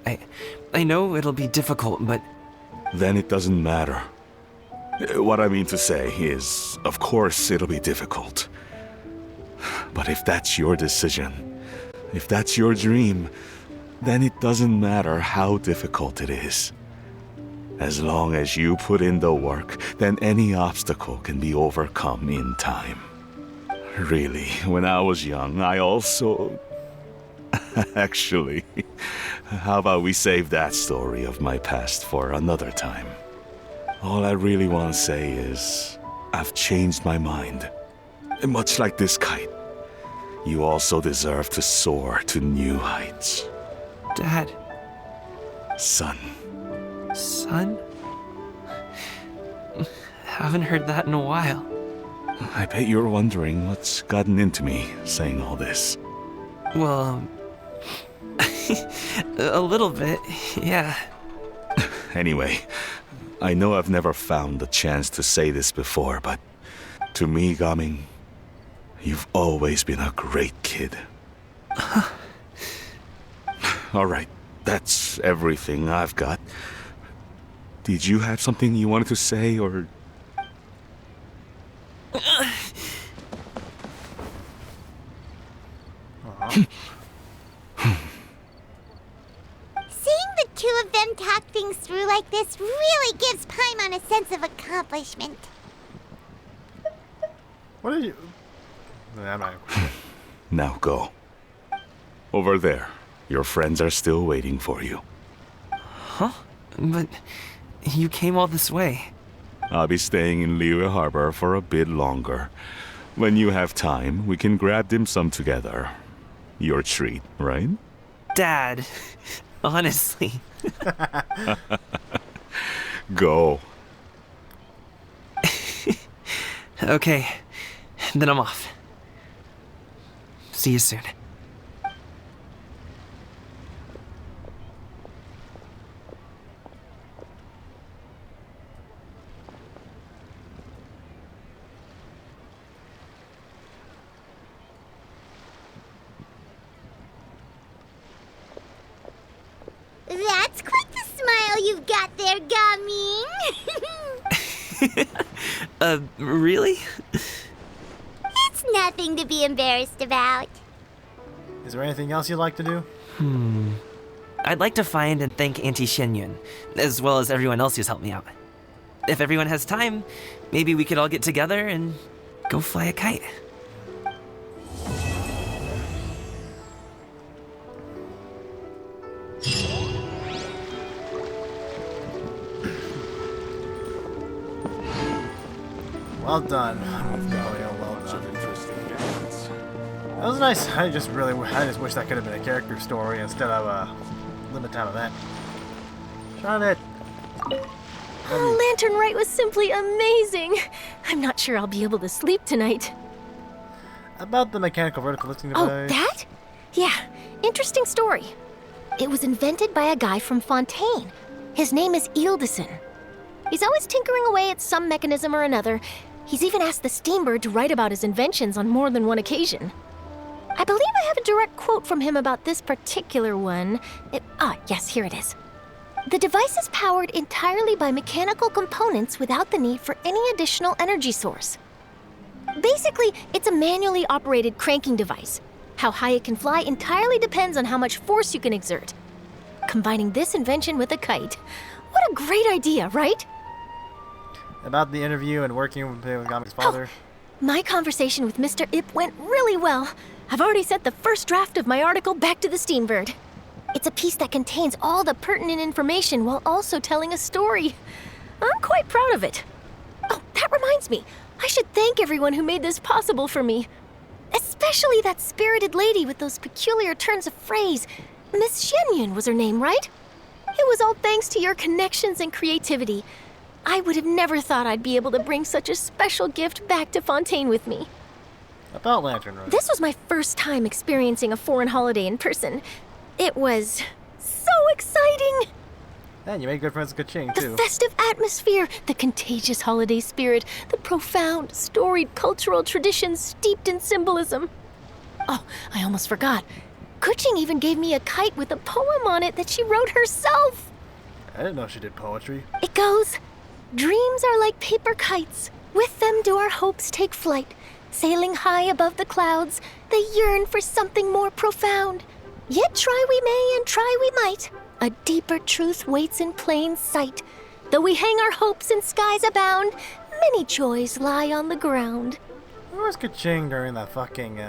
I know it'll be difficult, but... Then it doesn't matter. What I mean to say is, of course it'll be difficult. But if that's your decision, if that's your dream, then it doesn't matter how difficult it is. As long as you put in the work, then any obstacle can be overcome in time. Really, when I was young, I also... Actually, how about we save that story of my past for another time? All I really want to say is, I've changed my mind. Much like this kite. you also deserve to soar to new heights. Dad. Son. Son? Haven't heard that in a while. I bet you're wondering what's gotten into me saying all this. Well, a little bit, yeah. Anyway, I know I've never found the chance to say this before, but to me, Gaming, you've always been a great kid. Alright, that's everything I've got. Did you have something you wanted to say, or... Seeing the two of them talk things through like this really gives Paimon a sense of accomplishment. What are you... I'm not... Now go. Over there. Your friends are still waiting for you. Huh? But you came all this way. I'll be staying in Liyue Harbor for a bit longer. When you have time, we can grab dim sum together. Your treat, right? Dad, honestly. Go. Okay, then I'm off. See you soon. That's quite the smile you've got there, Gaming. Really? It's nothing to be embarrassed about. Is there anything else you'd like to do? I'd like to find and thank Auntie Shenyun, as well as everyone else who's helped me out. If everyone has time, maybe we could all get together and go fly a kite. Well done. That was nice. I just wish that could have been a character story instead of a limit time event. Charlotte. Oh, Lantern Rite was simply amazing. I'm not sure I'll be able to sleep tonight. About the mechanical vertical lifting Oh, device. that? Yeah, interesting story. It was invented by a guy from Fontaine. His name is Ildison. He's always tinkering away at some mechanism or another. He's even asked the Steambird to write about his inventions on more than one occasion. I believe I have a direct quote from him about this particular one. Yes, here it is. The device is powered entirely by mechanical components without the need for any additional energy source. Basically, it's a manually operated cranking device. How high it can fly entirely depends on how much force you can exert. Combining this invention with a kite. What a great idea, right? About the interview and working with Gaming's father. My conversation with Mr. Ip went really well. I've already sent the first draft of my article back to the Steambird. It's a piece that contains all the pertinent information while also telling a story. I'm quite proud of it. Oh, that reminds me. I should thank everyone who made this possible for me. Especially that spirited lady with those peculiar turns of phrase. Miss Shenyun was her name, right? It was all thanks to your connections and creativity. I would have never thought I'd be able to bring such a special gift back to Fontaine with me. About Lantern Rite. This was my first time experiencing a foreign holiday in person. It was so exciting! And you made good friends with Kaching, too. The festive atmosphere, the contagious holiday spirit, the profound, storied cultural traditions steeped in symbolism. Oh, I almost forgot. Kuching even gave me a kite with a poem on it that she wrote herself. I didn't know she did poetry. It goes, "Dreams are like paper kites. With them do our hopes take flight. Sailing high above the clouds, they yearn for something more profound. Yet try we may and try we might. A deeper truth waits in plain sight. Though we hang our hopes in skies abound, many joys lie on the ground." Where was Kaching during that fucking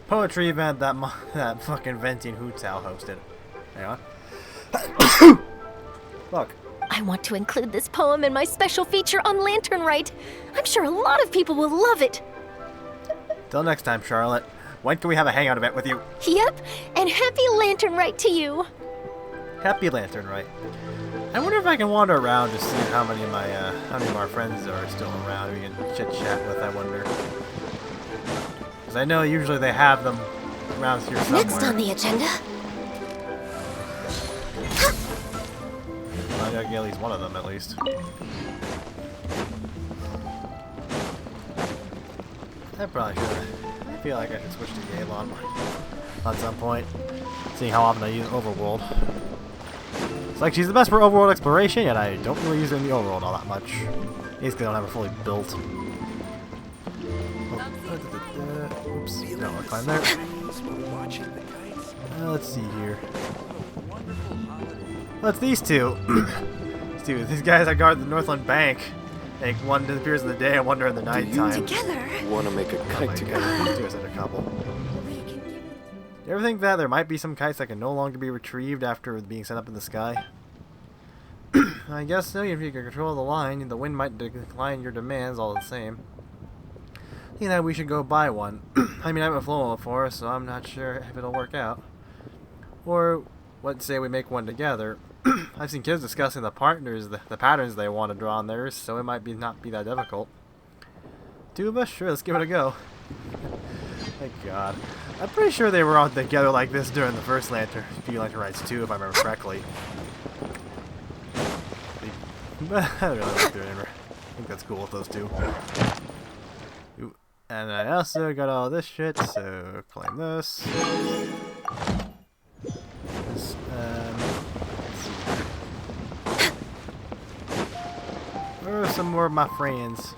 poetry event that fucking Venting Hootow hosted? Hang on. Look. I want to include this poem in my special feature on Lantern Rite. I'm sure a lot of people will love it. Till next time, Charlotte. When can we have a hangout event with you? Yep, and happy Lantern Rite to you. Happy Lantern, right? I wonder if I can wander around to see how many of our friends are still around. We can chit chat with. I wonder, because I know usually they have them around here somewhere. Next on the agenda. I gotta get at least one of them at least. I probably should. I feel like I should switch to Yelan at some point, seeing how often I use Overworld. It's like she's the best for overworld exploration, yet I don't really use it in the overworld all that much. Basically, I don't have her fully built. Oh, oops, don't want to climb there. Let's see here. Well, it's these two. These guys that guard the Northland Bank. Like, one disappears in the day and one during the nighttime. Together. Want to make a kite together? These two are such a couple. You ever think that there might be some kites that can no longer be retrieved after being sent up in the sky? I guess so. If you can control the line, the wind might decline your demands all the same. I think that we should go buy one. I mean, I haven't flown one before, so I'm not sure if it'll work out. Or, let's say we make one together. I've seen kids discussing the patterns they want to draw on theirs, so it might not be that difficult. Two of us? Sure, let's give it a go. Thank God. I'm pretty sure they were all together like this during the first few Lantern Rites too, if I remember correctly. I don't really like their name. I think that's cool with those two. Ooh. And I also got all this shit, so claim this. Where are some more of my friends?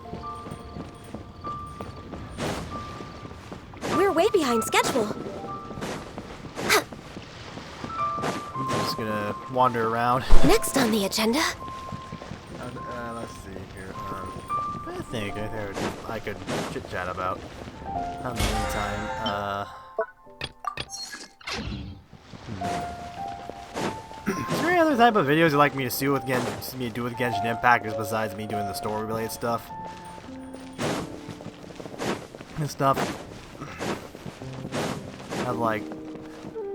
We're way behind schedule. I'm just gonna wander around. Next on the agenda. Let's see here. I think I could chit chat about. In the meantime, is there any other type of videos you'd like me to do with Genshin Impact besides me doing the story-related stuff? And stuff. Of like,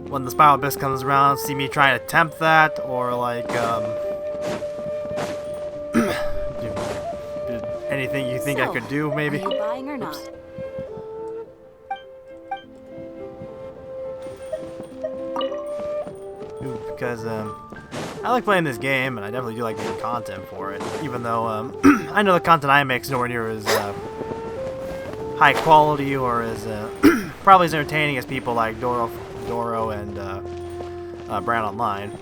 when the Spiral Abyss comes around, see me trying to attempt that, or like, anything you think I could do, maybe? Are you buying or not? Because I like playing this game, and I definitely do like making content for it. Even though I know the content I make is nowhere near as high quality or as probably as entertaining as people like Doro and Brand Online.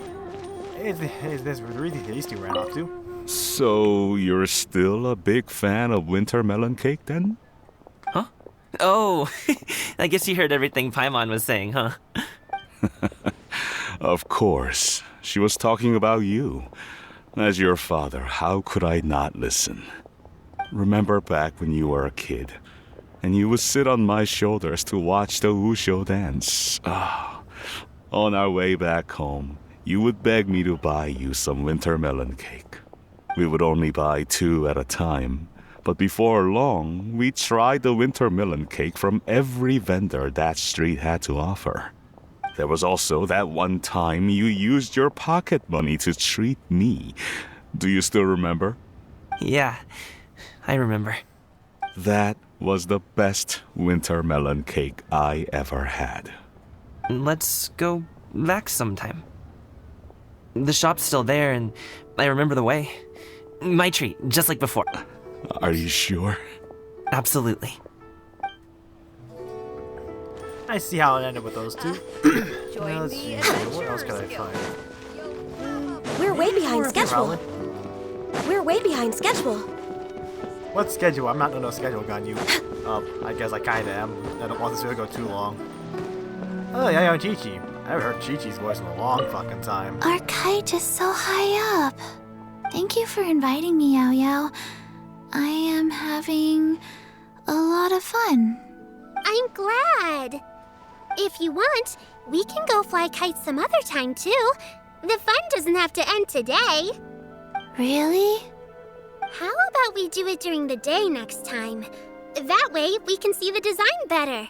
These two ran off too. So you're still a big fan of winter melon cake, then? Huh? Oh, I guess you heard everything Paimon was saying, huh? Of course. She was talking about you. As your father, how could I not listen? Remember back when you were a kid, and you would sit on my shoulders to watch the Wushu dance. On our way back home, you would beg me to buy you some winter melon cake. We would only buy 2 at a time, but before long, we tried the winter melon cake from every vendor that street had to offer. There was also that one time you used your pocket money to treat me. Do you still remember? Yeah, I remember. That was the best winter melon cake I ever had. Let's go back sometime. The shop's still there, and I remember the way. My treat, just like before. Are you sure? Absolutely. I see how it ended with those two. Let's see, what else can I find? We're way behind schedule. We're way behind schedule. What schedule? I'm not on no schedule gun, you. I guess I kinda am. I don't want this to go too long. Oh, yeah, Chi-Chi. I haven't heard Chi-Chi's voice in a long fucking time. Our kite is so high up. Thank you for inviting me, Yao Yao. I am having a lot of fun. I'm glad. If you want, we can go fly kites some other time, too. The fun doesn't have to end today. Really? How about we do it during the day next time? That way, we can see the design better.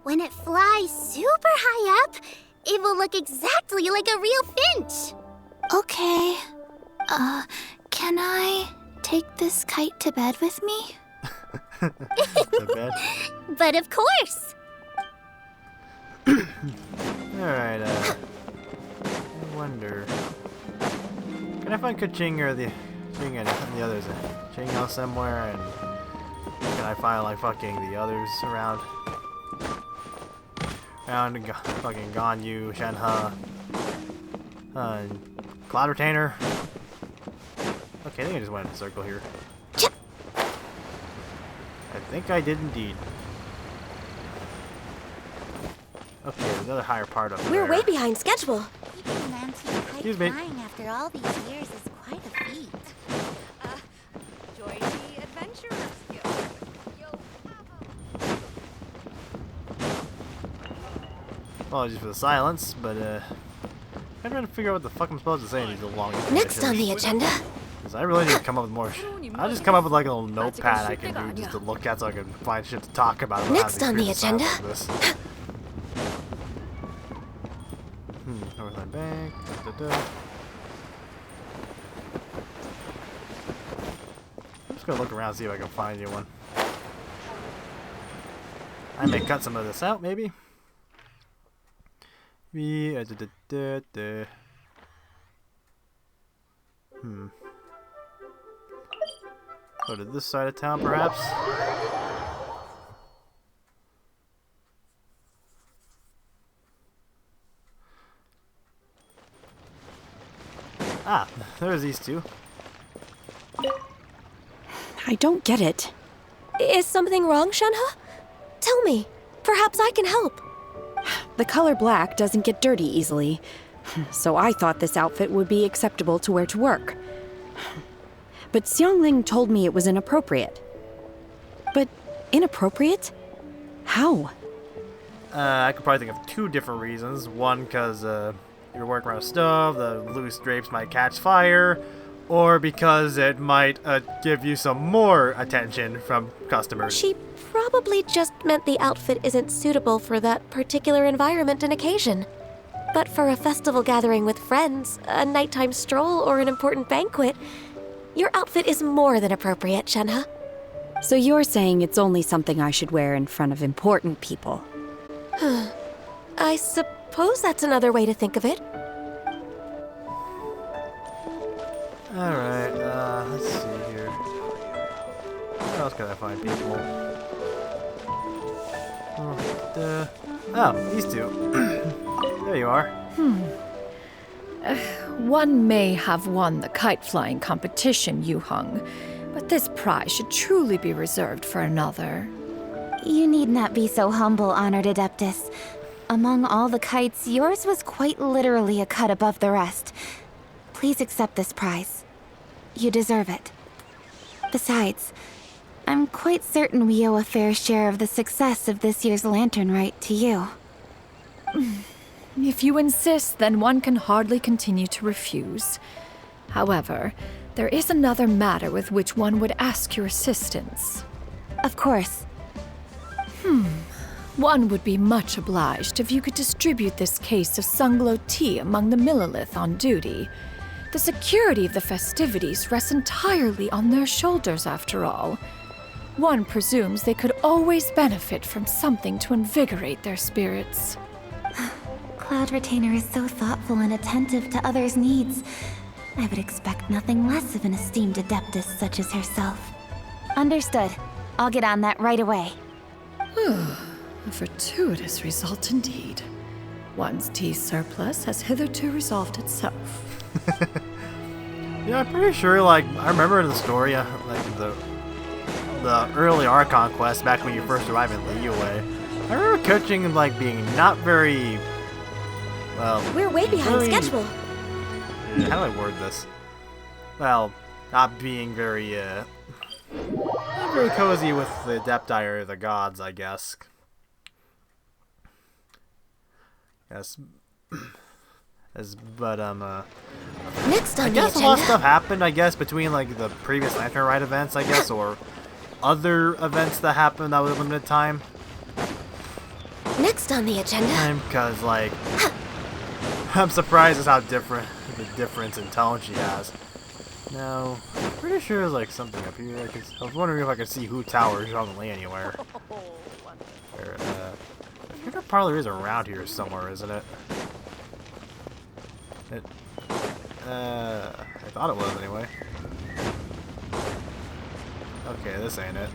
When it flies super high up, it will look exactly like a real finch. Okay. Can I take this kite to bed with me? To bed. But of course. Alright, I wonder. Can I find Kuching or the Ching and the others? Ching out somewhere, and can I find like fucking the others around? Fucking Ganyu, Shenhe, and Cloud Retainer. Okay, I think I just went in a circle here. I think I did indeed. Okay, there's another higher part of it. We're way behind schedule. Keeping an antique kite flying after all these years is quite a feat. Join the Adventurers Guild. Apologies for the silence, but I'm trying to figure out what the fuck I'm supposed to say in these long Next on the agenda. Because I really need to come up with more. I'll just come up with like a little notepad I can do just to look at so I can find shit to talk about. Next on the agenda. Northland Bank. I'm just gonna look around and see if I can find you one. I may cut some of this out, maybe. Go to this side of town, perhaps. Ah, there's these two. I don't get it. Is something wrong, Shenhe? Tell me. Perhaps I can help. The color black doesn't get dirty easily, so I thought this outfit would be acceptable to wear to work. But Xiangling told me it was inappropriate. But inappropriate? How? I could probably think of two different reasons. One, because you're working around a stove, the loose drapes might catch fire, or because it might give you some more attention from customers. She probably just meant the outfit isn't suitable for that particular environment and occasion. But for a festival gathering with friends, a nighttime stroll, or an important banquet, your outfit is more than appropriate, Shenhe. So you're saying it's only something I should wear in front of important people? I suppose that's another way to think of it. Alright, let's see here. Where else can I find people? Oh, these two. There you are. One may have won the kite flying competition, Yuheng, but this prize should truly be reserved for another. You need not be so humble, Honored Adeptus. Among all the kites, yours was quite literally a cut above the rest. Please accept this prize. You deserve it. Besides, I'm quite certain we owe a fair share of the success of this year's Lantern Rite to you. If you insist, then one can hardly continue to refuse. However, there is another matter with which one would ask your assistance. Of course. One would be much obliged if you could distribute this case of Sunglow tea among the Millilith on duty. The security of the festivities rests entirely on their shoulders, after all. One presumes they could always benefit from something to invigorate their spirits. Cloud Retainer is so thoughtful and attentive to others' needs. I would expect nothing less of an esteemed adeptus such as herself. Understood. I'll get on that right away. A fortuitous result indeed. One's tea surplus has hitherto resolved itself. Yeah, I'm pretty sure, like, I remember in the story, like, the early Archon quest, back when you first arrived in Liyue, I remember coaching, like, being not very, well... We're way behind schedule. How do I word this? Well, not being very, not very cozy with the Adepti or the gods, I guess. Yes. But, Next on I the guess a agenda. lot of stuff happened, I guess, between, like, the previous Lantern Rite events, I guess, or other events that happened that was limited time. Next on the agenda. Because, like, I'm surprised at how different the difference in tone she has. Now, I'm pretty sure there's like something up here. I was wondering if I could see Hu Tower strongly anywhere. There, I think our parlor is around here somewhere, isn't it? I thought it was anyway. Okay, this ain't it.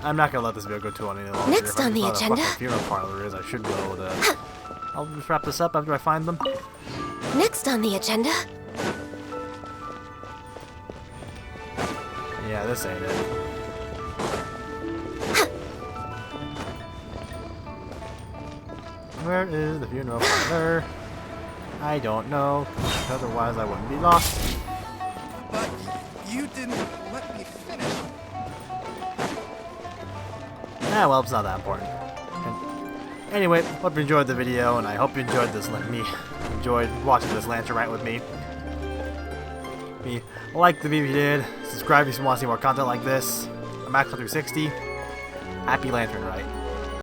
I'm not gonna let this video go too on any longer. Next on the agenda. What the funeral parlor is, I should be able to. I'll just wrap this up after I find them. Next on the agenda. Yeah, this ain't it. Where is the funeral parlor? I don't know. Otherwise, I wouldn't be lost. But you didn't let me finish. Ah, well, it's not that important. Anyway, hope you enjoyed the video, and I hope you enjoyed this. Enjoyed watching this Lantern Rite with me. Like the video if you did. Subscribe if you want to see more content like this. I'm Max360. Happy Lantern Rite.